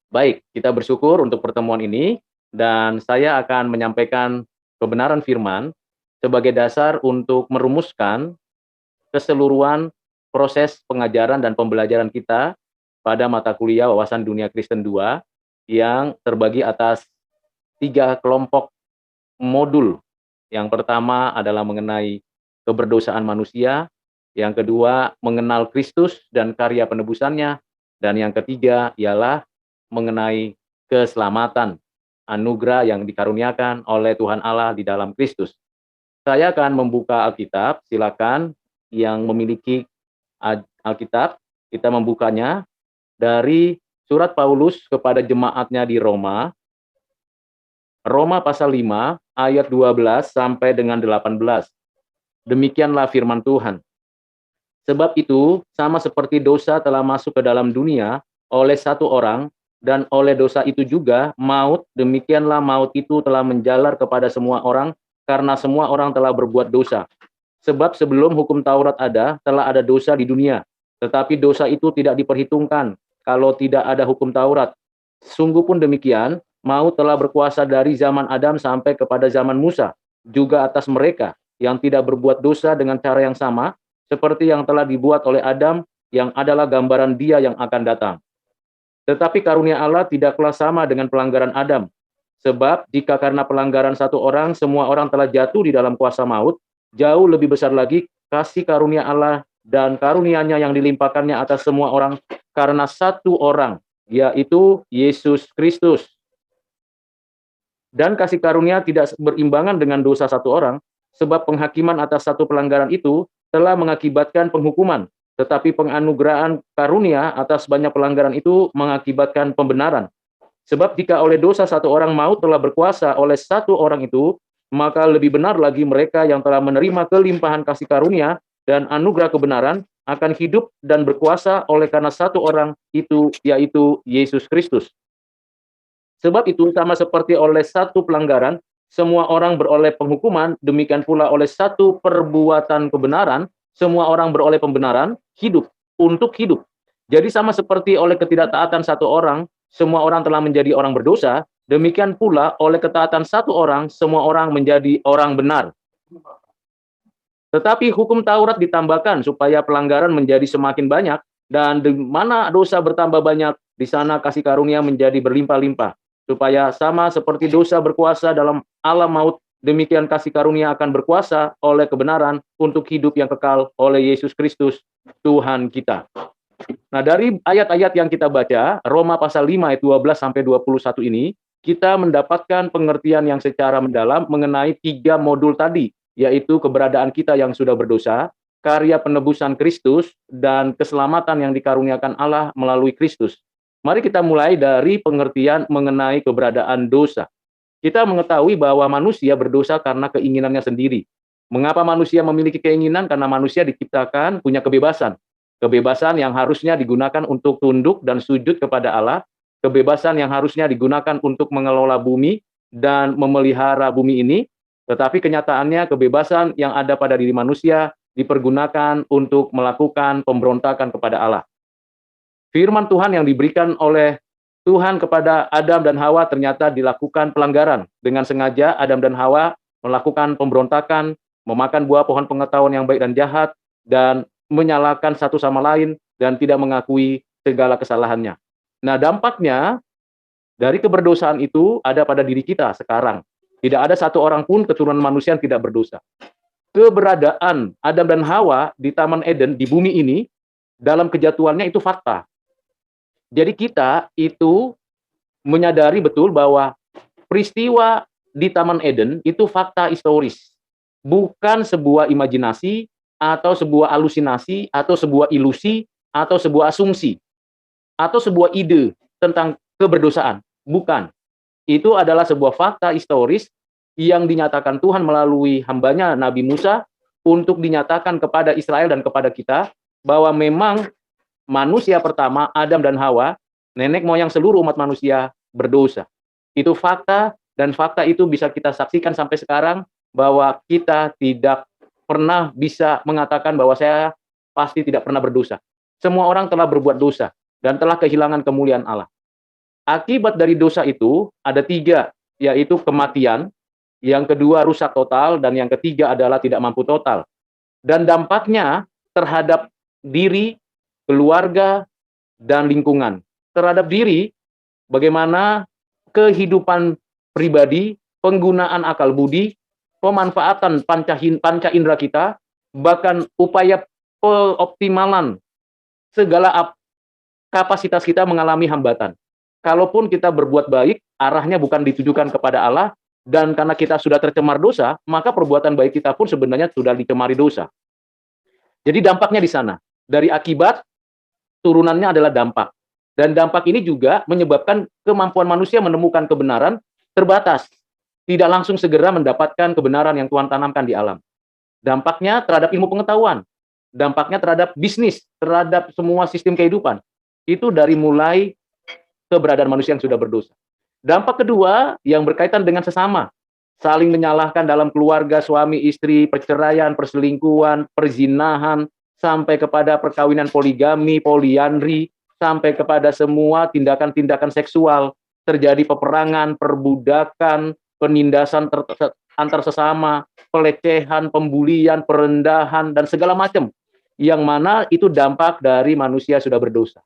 Baik, kita bersyukur untuk pertemuan ini dan saya akan menyampaikan kebenaran firman sebagai dasar untuk merumuskan keseluruhan proses pengajaran dan pembelajaran kita pada mata kuliah Wawasan Dunia Kristen 2 yang terbagi atas 3 kelompok modul. Yang pertama adalah mengenai keberdosaan manusia, yang kedua mengenal Kristus dan karya penebusannya, dan yang ketiga ialah mengenai keselamatan, anugerah yang dikaruniakan oleh Tuhan Allah di dalam Kristus. Saya akan membuka Alkitab, silakan yang memiliki Alkitab, kita membukanya dari surat Paulus kepada jemaatnya di Roma, Roma pasal 5 ayat 12 sampai dengan 18. Demikianlah firman Tuhan. Sebab itu, sama seperti dosa telah masuk ke dalam dunia oleh satu orang, dan oleh dosa itu juga maut, demikianlah maut itu telah menjalar kepada semua orang, karena semua orang telah berbuat dosa. Sebab sebelum hukum Taurat ada, telah ada dosa di dunia. Tetapi dosa itu tidak diperhitungkan kalau tidak ada hukum Taurat. Sungguh pun demikian, maut telah berkuasa dari zaman Adam sampai kepada zaman Musa, juga atas mereka yang tidak berbuat dosa dengan cara yang sama, seperti yang telah dibuat oleh Adam, yang adalah gambaran Dia yang akan datang. Tetapi karunia Allah tidaklah sama dengan pelanggaran Adam. Sebab jika karena pelanggaran satu orang, semua orang telah jatuh di dalam kuasa maut, jauh lebih besar lagi kasih karunia Allah dan karunia-Nya yang dilimpahkannya atas semua orang karena satu orang, yaitu Yesus Kristus. Dan kasih karunia tidak berimbangan dengan dosa satu orang, sebab penghakiman atas satu pelanggaran itu telah mengakibatkan penghukuman, tetapi penganugerahan karunia atas banyak pelanggaran itu mengakibatkan pembenaran. Sebab jika oleh dosa satu orang maut telah berkuasa oleh satu orang itu, maka lebih benar lagi mereka yang telah menerima kelimpahan kasih karunia dan anugerah kebenaran akan hidup dan berkuasa oleh karena satu orang itu, yaitu Yesus Kristus. Sebab itu sama seperti oleh satu pelanggaran, semua orang beroleh penghukuman, demikian pula oleh satu perbuatan kebenaran, semua orang beroleh pembenaran, hidup, untuk hidup. Jadi sama seperti oleh ketidaktaatan satu orang, semua orang telah menjadi orang berdosa, demikian pula oleh ketaatan satu orang, semua orang menjadi orang benar. Tetapi hukum Taurat ditambahkan supaya pelanggaran menjadi semakin banyak, dan di mana dosa bertambah banyak, di sana kasih karunia menjadi berlimpah-limpah. Supaya sama seperti dosa berkuasa dalam alam maut, demikian kasih karunia akan berkuasa oleh kebenaran untuk hidup yang kekal oleh Yesus Kristus, Tuhan kita. Nah, dari ayat-ayat yang kita baca, Roma pasal 5 ayat 12 sampai 21 ini, kita mendapatkan pengertian yang secara mendalam mengenai 3 modul tadi, yaitu keberadaan kita yang sudah berdosa, karya penebusan Kristus, dan keselamatan yang dikaruniakan Allah melalui Kristus. Mari kita mulai dari pengertian mengenai keberadaan dosa. Kita mengetahui bahwa manusia berdosa karena keinginannya sendiri. Mengapa manusia memiliki keinginan? Karena manusia diciptakan punya kebebasan. Kebebasan yang harusnya digunakan untuk tunduk dan sujud kepada Allah. Kebebasan yang harusnya digunakan untuk mengelola bumi dan memelihara bumi ini. Tetapi kenyataannya kebebasan yang ada pada diri manusia dipergunakan untuk melakukan pemberontakan kepada Allah. Firman Tuhan yang diberikan oleh Tuhan kepada Adam dan Hawa ternyata dilakukan pelanggaran. Dengan sengaja Adam dan Hawa melakukan pemberontakan, memakan buah pohon pengetahuan yang baik dan jahat, dan menyalahkan satu sama lain, dan tidak mengakui segala kesalahannya. Nah, dampaknya dari keberdosaan itu ada pada diri kita sekarang. Tidak ada satu orang pun keturunan manusia yang tidak berdosa. Keberadaan Adam dan Hawa di Taman Eden, di bumi ini, dalam kejatuhannya itu fakta. Jadi kita itu menyadari betul bahwa peristiwa di Taman Eden itu fakta historis, bukan sebuah imajinasi atau sebuah halusinasi atau sebuah ilusi atau sebuah asumsi atau sebuah ide tentang keberdosaan. Bukan. Itu adalah sebuah fakta historis yang dinyatakan Tuhan melalui hambanya Nabi Musa untuk dinyatakan kepada Israel dan kepada kita bahwa memang manusia pertama, Adam dan Hawa, nenek moyang seluruh umat manusia berdosa. Itu fakta, dan fakta itu bisa kita saksikan sampai sekarang bahwa kita tidak pernah bisa mengatakan bahwa saya pasti tidak pernah berdosa. Semua orang telah berbuat dosa dan telah kehilangan kemuliaan Allah. Akibat dari dosa itu ada 3, yaitu kematian, yang kedua rusak total, dan yang ketiga adalah tidak mampu total. Dan dampaknya terhadap diri, keluarga, dan lingkungan. Terhadap diri, bagaimana kehidupan pribadi, penggunaan akal budi, pemanfaatan panca indera kita, bahkan upaya peoptimalan segala kapasitas kita mengalami hambatan. Kalaupun kita berbuat baik, arahnya bukan ditujukan kepada Allah, dan karena kita sudah tercemar dosa, maka perbuatan baik kita pun sebenarnya sudah dicemari dosa. Jadi dampaknya di sana. Dari akibat, turunannya adalah dampak. Dan dampak ini juga menyebabkan kemampuan manusia menemukan kebenaran terbatas. Tidak langsung segera mendapatkan kebenaran yang Tuhan tanamkan di alam. Dampaknya terhadap ilmu pengetahuan. Dampaknya terhadap bisnis, terhadap semua sistem kehidupan. Itu dari mulai keberadaan manusia yang sudah berdosa. Dampak kedua yang berkaitan dengan sesama. Saling menyalahkan dalam keluarga, suami, istri, perceraian, perselingkuhan, perzinahan, sampai kepada perkawinan poligami, poliandri, sampai kepada semua tindakan-tindakan seksual, terjadi peperangan, perbudakan, penindasan antar sesama, pelecehan, pembulian, perendahan, dan segala macam. Yang mana itu dampak dari manusia sudah berdosa.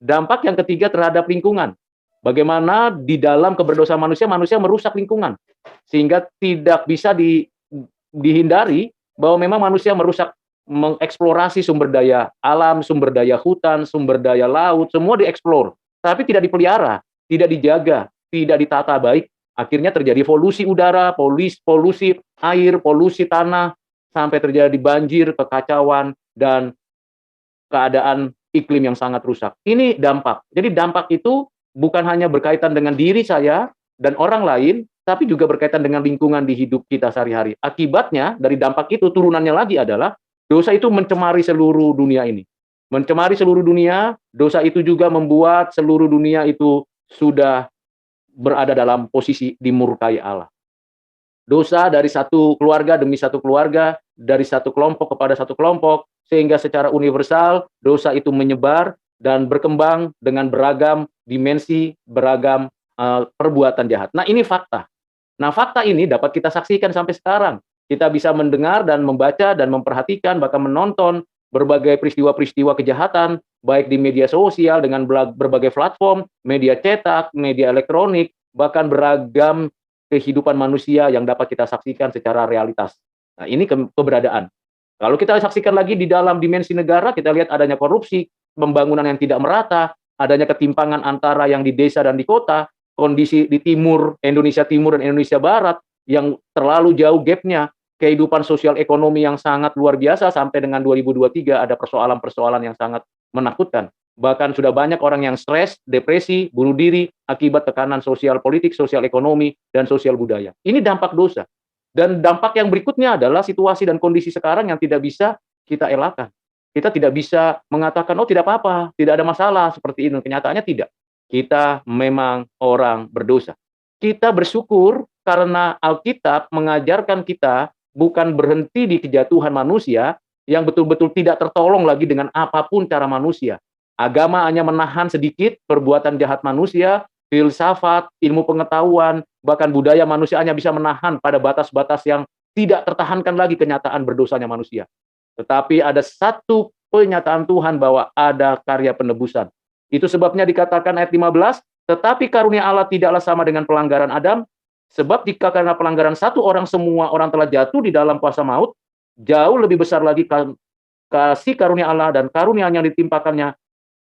Dampak yang ketiga terhadap lingkungan. Bagaimana di dalam keberdosaan manusia, manusia merusak lingkungan. Sehingga tidak bisa dihindari bahwa memang manusia merusak, mengeksplorasi sumber daya alam, sumber daya hutan, sumber daya laut, semua dieksplor. Tapi tidak dipelihara, tidak dijaga, tidak ditata baik. Akhirnya terjadi polusi udara, polusi air, polusi tanah, sampai terjadi banjir, kekacauan, dan keadaan iklim yang sangat rusak. Ini dampak. Jadi dampak itu bukan hanya berkaitan dengan diri saya dan orang lain, tapi juga berkaitan dengan lingkungan di hidup kita sehari-hari. Akibatnya dari dampak itu, turunannya lagi adalah dosa itu mencemari seluruh dunia ini. Mencemari seluruh dunia, dosa itu juga membuat seluruh dunia itu sudah berada dalam posisi dimurkai Allah. Dosa dari satu keluarga demi satu keluarga, dari satu kelompok kepada satu kelompok, sehingga secara universal dosa itu menyebar dan berkembang dengan beragam dimensi, beragam perbuatan jahat. Nah, ini fakta. Nah, fakta ini dapat kita saksikan sampai sekarang. Kita bisa mendengar dan membaca dan memperhatikan, bahkan menonton berbagai peristiwa-peristiwa kejahatan, baik di media sosial dengan berbagai platform, media cetak, media elektronik, bahkan beragam kehidupan manusia yang dapat kita saksikan secara realitas. Nah, ini keberadaan. Kalau kita saksikan lagi di dalam dimensi negara, kita lihat adanya korupsi, pembangunan yang tidak merata, adanya ketimpangan antara yang di desa dan di kota, kondisi di timur, Indonesia Timur dan Indonesia Barat, yang terlalu jauh gapnya, kehidupan sosial ekonomi yang sangat luar biasa, sampai dengan 2023 ada persoalan-persoalan yang sangat menakutkan. Bahkan sudah banyak orang yang stres, depresi, bunuh diri, akibat tekanan sosial politik, sosial ekonomi, dan sosial budaya. Ini dampak dosa. Dan dampak yang berikutnya adalah situasi dan kondisi sekarang yang tidak bisa kita elakkan. Kita tidak bisa mengatakan, oh tidak apa-apa, tidak ada masalah seperti ini. Kenyataannya tidak. Kita memang orang berdosa. Kita bersyukur karena Alkitab mengajarkan kita bukan berhenti di kejatuhan manusia yang betul-betul tidak tertolong lagi dengan apapun cara manusia. Agama hanya menahan sedikit perbuatan jahat manusia, filsafat, ilmu pengetahuan, bahkan budaya manusia hanya bisa menahan pada batas-batas yang tidak tertahankan lagi kenyataan berdosanya manusia. Tetapi ada satu penyataan Tuhan bahwa ada karya penebusan. Itu sebabnya dikatakan ayat 15, tetapi karunia Allah tidaklah sama dengan pelanggaran Adam, sebab jika karena pelanggaran satu orang semua orang telah jatuh di dalam kuasa maut, jauh lebih besar lagi kasih karunia Allah dan karunia yang ditimpakannya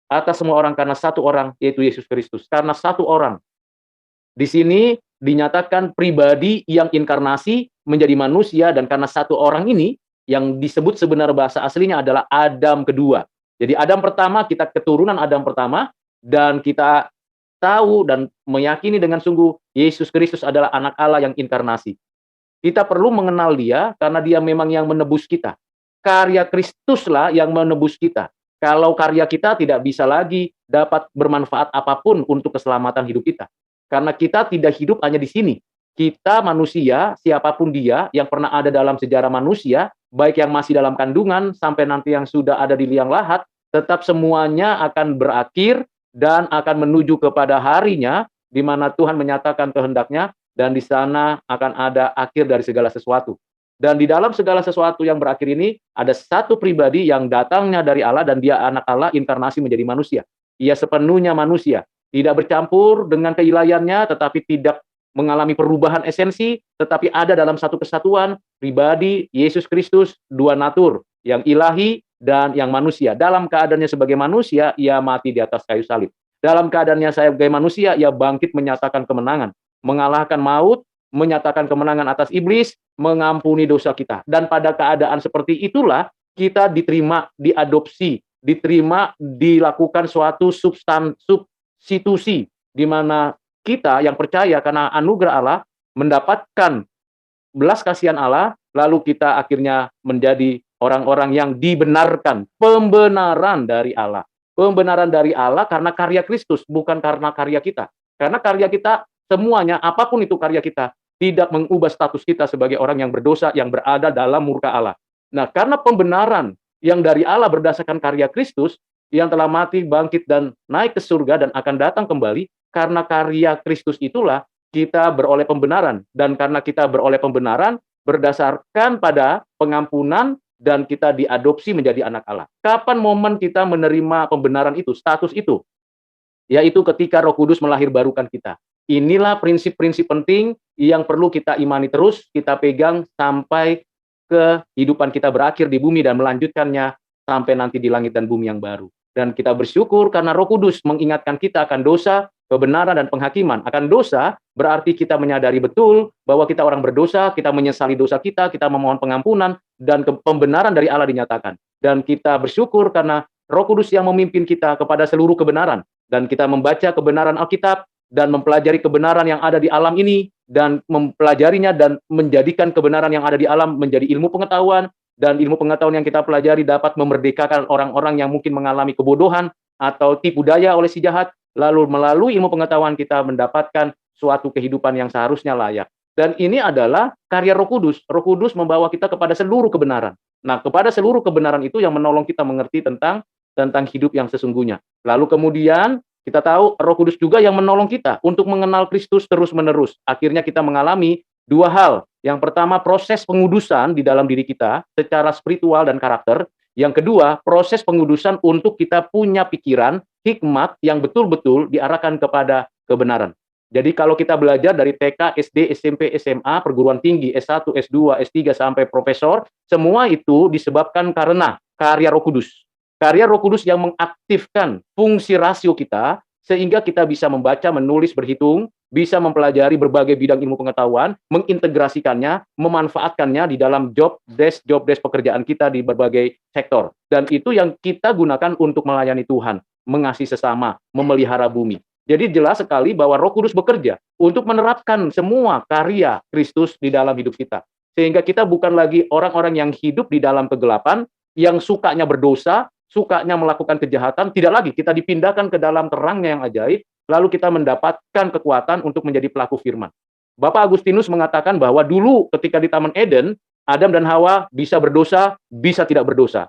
atas semua orang karena satu orang, yaitu Yesus Kristus. Karena satu orang. Di sini dinyatakan pribadi yang inkarnasi menjadi manusia, dan karena satu orang ini yang disebut sebenarnya bahasa aslinya adalah Adam kedua. Jadi Adam pertama, kita keturunan Adam pertama, dan kita tahu dan meyakini dengan sungguh Yesus Kristus adalah anak Allah yang inkarnasi. Kita perlu mengenal dia karena dia memang yang menebus kita. Karya Kristuslah yang menebus kita. Kalau karya kita tidak bisa lagi dapat bermanfaat apapun untuk keselamatan hidup kita. Karena kita tidak hidup hanya di sini. Kita manusia, siapapun dia yang pernah ada dalam sejarah manusia, baik yang masih dalam kandungan sampai nanti yang sudah ada di liang lahat, tetap semuanya akan berakhir dan akan menuju kepada harinya di mana Tuhan menyatakan kehendaknya, dan di sana akan ada akhir dari segala sesuatu. Dan di dalam segala sesuatu yang berakhir ini, ada satu pribadi yang datangnya dari Allah, dan dia anak Allah, inkarnasi menjadi manusia. Ia sepenuhnya manusia, tidak bercampur dengan keilahiannya, tetapi tidak mengalami perubahan esensi, tetapi ada dalam satu kesatuan, pribadi, Yesus Kristus, dua natur, yang ilahi dan yang manusia. Dalam keadaannya sebagai manusia, ia mati di atas kayu salib. Dalam keadaannya sebagai manusia, ia bangkit menyatakan kemenangan, mengalahkan maut, menyatakan kemenangan atas iblis, mengampuni dosa kita. Dan pada keadaan seperti itulah kita diterima, diadopsi, diterima, dilakukan suatu substitusi, di mana kita yang percaya karena anugerah Allah mendapatkan belas kasihan Allah, lalu kita akhirnya menjadi orang-orang yang dibenarkan, pembenaran dari Allah. Pembenaran dari Allah karena karya Kristus, bukan karena karya kita. Karena karya kita, semuanya, apapun itu karya kita, tidak mengubah status kita sebagai orang yang berdosa, yang berada dalam murka Allah. Nah, karena pembenaran yang dari Allah berdasarkan karya Kristus, yang telah mati, bangkit, dan naik ke surga, dan akan datang kembali, karena karya Kristus itulah kita beroleh pembenaran. Dan karena kita beroleh pembenaran, berdasarkan pada pengampunan, dan kita diadopsi menjadi anak Allah. Kapan momen kita menerima pembenaran itu, status itu? Yaitu ketika Roh Kudus melahirbarukan kita. Inilah prinsip-prinsip penting yang perlu kita imani terus, kita pegang sampai kehidupan kita berakhir di bumi dan melanjutkannya sampai nanti di langit dan bumi yang baru. Dan kita bersyukur karena Roh Kudus mengingatkan kita akan dosa, kebenaran, dan penghakiman. Akan dosa berarti kita menyadari betul bahwa kita orang berdosa, kita menyesali dosa kita memohon pengampunan, dan pembenaran dari Allah dinyatakan. Dan kita bersyukur karena Roh Kudus yang memimpin kita kepada seluruh kebenaran. Dan kita membaca kebenaran Alkitab, dan mempelajari kebenaran yang ada di alam ini, dan mempelajarinya, dan menjadikan kebenaran yang ada di alam menjadi ilmu pengetahuan, dan ilmu pengetahuan yang kita pelajari dapat memerdekakan orang-orang yang mungkin mengalami kebodohan atau tipu daya oleh si jahat, lalu melalui ilmu pengetahuan kita mendapatkan suatu kehidupan yang seharusnya layak. Dan ini adalah karya Roh Kudus. Roh Kudus membawa kita kepada seluruh kebenaran. Nah, kepada seluruh kebenaran itu yang menolong kita mengerti tentang hidup yang sesungguhnya. Lalu kemudian kita tahu Roh Kudus juga yang menolong kita untuk mengenal Kristus terus-menerus. Akhirnya kita mengalami dua hal. Yang pertama, proses pengudusan di dalam diri kita secara spiritual dan karakter. Yang kedua, proses pengudusan untuk kita punya pikiran, hikmat yang betul-betul diarahkan kepada kebenaran. Jadi kalau kita belajar dari TK, SD, SMP, SMA, perguruan tinggi, S1, S2, S3, sampai profesor, semua itu disebabkan karena karya Roh Kudus. Karya Roh Kudus yang mengaktifkan fungsi rasio kita, sehingga kita bisa membaca, menulis, berhitung, bisa mempelajari berbagai bidang ilmu pengetahuan, mengintegrasikannya, memanfaatkannya di dalam job desk pekerjaan kita di berbagai sektor. Dan itu yang kita gunakan untuk melayani Tuhan, mengasihi sesama, memelihara bumi. Jadi jelas sekali bahwa Roh Kudus bekerja untuk menerapkan semua karya Kristus di dalam hidup kita. Sehingga kita bukan lagi orang-orang yang hidup di dalam kegelapan, yang sukanya berdosa, sukanya melakukan kejahatan, tidak lagi. Kita dipindahkan ke dalam terangnya yang ajaib, lalu kita mendapatkan kekuatan untuk menjadi pelaku firman. Bapak Agustinus mengatakan bahwa dulu ketika di Taman Eden, Adam dan Hawa bisa berdosa, bisa tidak berdosa.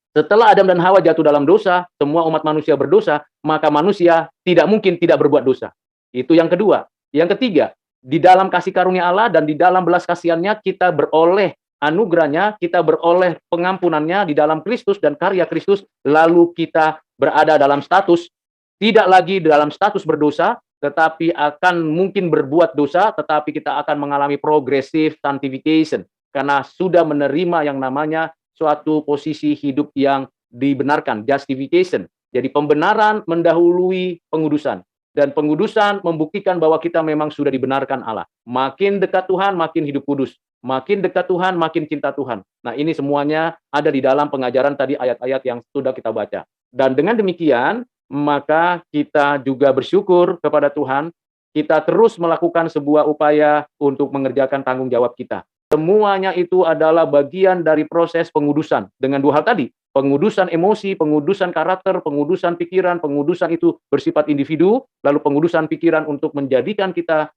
Setelah Adam dan Hawa jatuh dalam dosa, semua umat manusia berdosa, maka manusia tidak mungkin tidak berbuat dosa. Itu yang kedua. Yang ketiga, di dalam kasih karunia Allah dan di dalam belas kasihannya kita beroleh anugerahnya, kita beroleh pengampunannya di dalam Kristus dan karya Kristus, lalu kita berada dalam status, tidak lagi dalam status berdosa, tetapi akan mungkin berbuat dosa, tetapi kita akan mengalami progressive sanctification, karena sudah menerima yang namanya suatu posisi hidup yang dibenarkan, justification. Jadi pembenaran mendahului pengudusan. Dan pengudusan membuktikan bahwa kita memang sudah dibenarkan Allah. Makin dekat Tuhan, makin hidup kudus. Makin dekat Tuhan, makin cinta Tuhan. Nah, ini semuanya ada di dalam pengajaran tadi ayat-ayat yang sudah kita baca. Dan dengan demikian, maka kita juga bersyukur kepada Tuhan. Kita terus melakukan sebuah upaya untuk mengerjakan tanggung jawab kita. Semuanya itu adalah bagian dari proses pengudusan. Dengan dua hal tadi, pengudusan emosi, pengudusan karakter, pengudusan pikiran, pengudusan itu bersifat individu, lalu pengudusan pikiran untuk menjadikan kita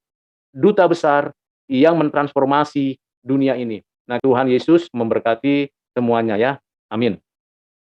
duta besar yang mentransformasi dunia ini. Nah, Tuhan Yesus memberkati semuanya ya. Amin.